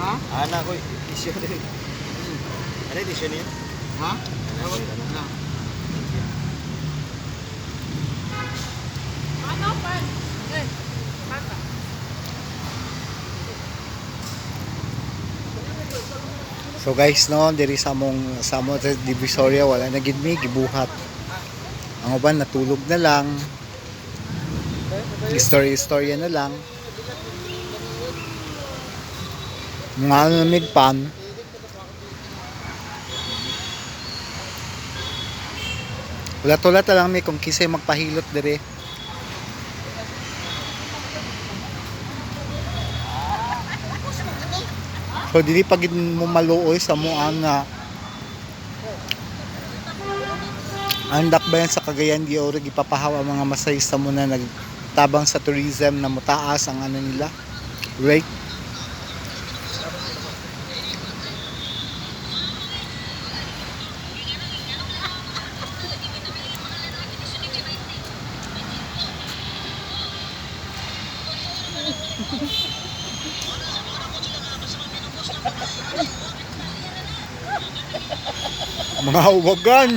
Ha? Anak ko, isyo din. Ano yung isyo niya? Ha? Ewan na. Ano pa? Eh, mata. So guys, no, diri sa among Divisoria wala na gid mi gibuhat. Ang uban natulog na lang. Istorya na lang. Mga namig pan. Ulat-ulat na lang mi kung kisay magpahilot diri. So dili pa gid mo maluoy sa muan nga andak ba yan sa Cagayan de Oro gipapahawa ang mga masayista mo na nagtabang sa tourism na mataas ang ano nila rate. Mga uwagan.